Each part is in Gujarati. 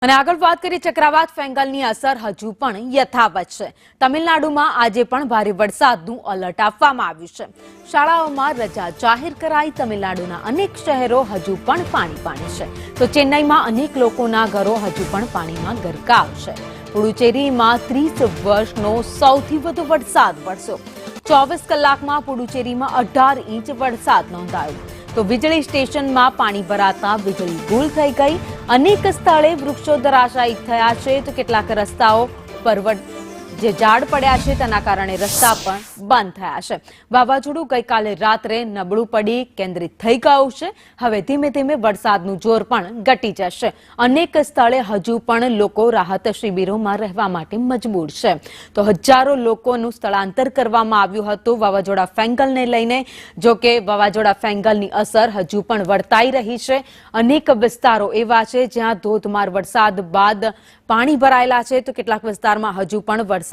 અને આગળ વાત કરીએ ચક્રવાત ફેંગલની અસર હજુ પણ યથાવત છે। તમિલનાડુમાં આજે પણ ભારે વરસાદનું એલર્ટ આપવામાં આવ્યું છે। શાળાઓમાં રજા જાહેર કરાઈ। તમિલનાડુના અનેક શહેરો હજુ પણ પાણી છે, તો ચેન્નઈમાં અનેક લોકોના ઘરો હજુ પણ પાણીમાં ગરકાવ છે। પુડુચેરીમાં 30 વર્ષનો સૌથી વધુ વરસાદ વરસ્યો। 24 કલાકમાં પુડુચેરીમાં 18 ઇંચ વરસાદ નોંધાયો। તો વીજળી સ્ટેશનમાં પાણી ભરાતા વીજળી ગુલ થઈ ગઈ। અનેક સ્થળે વૃક્ષો ધરાશાયી થયા છે, તો કેટલાક રસ્તાઓ પર જે ઝાડ પડ્યા છે તેના કારણે રસ્તા પણ બંધ થયા છે। વાવાઝોડું ગઈકાલે રાત્રે નબળું પડી કેન્દ્રિત થઈ ગયું છે। હવે ધીમે ધીમે વરસાદનું જોર પણ ઘટી જશે। અનેક સ્થળે હજુ પણ લોકો રાહત શિબિરોમાં રહેવા માટે મજબૂર છે, તો હજારો લોકોનું સ્થળાંતર કરવામાં આવ્યું હતું વાવાઝોડા ફેંગલને લઈને। જો કે વાવાઝોડા ફેંગલની અસર હજુ પણ વર્તાઈ રહી છે। અનેક વિસ્તારો એવા છે જ્યાં ધોધમાર વરસાદ બાદ પાણી ભરાયેલા છે, તો કેટલાક વિસ્તારમાં હજુ પણ વરસાદ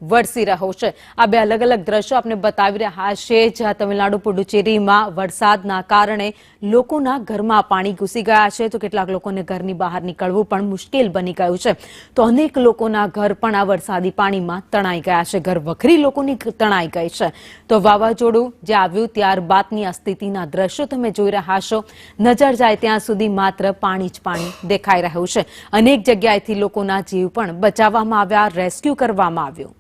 વરસી રહ્યો છે। આ બે અલગ અલગ દ્રશ્યો આપણે બતાવી રહ્યા છે, જ્યાં તમિલનાડુ પુડુચેરીમાં વરસાદના કારણે લોકોના ઘરમાં પાણી ઘૂસી ગયા છે, તો કેટલાક લોકોને ઘરની બહાર નીકળવું પણ મુશ્કેલ બની ગયું છે। તો અનેક લોકોના ઘર પણ આ વરસાદી પાણીમાં તણાઈ ગયા છે। ઘર વખરી લોકોની તણાઈ ગઈ છે। તો વાવાઝોડું જે આવ્યું ત્યારબાદની આ સ્થિતિના દ્રશ્યો તમે જોઈ રહ્યા છો। નજર જાય ત્યાં સુધી માત્ર પાણી જ પાણી દેખાઈ રહ્યું છે। અનેક જગ્યાએથી લોકોના જીવ પણ બચાવવામાં આવ્યા, રેસ્ક્યુ કરવામાં આવ્યું।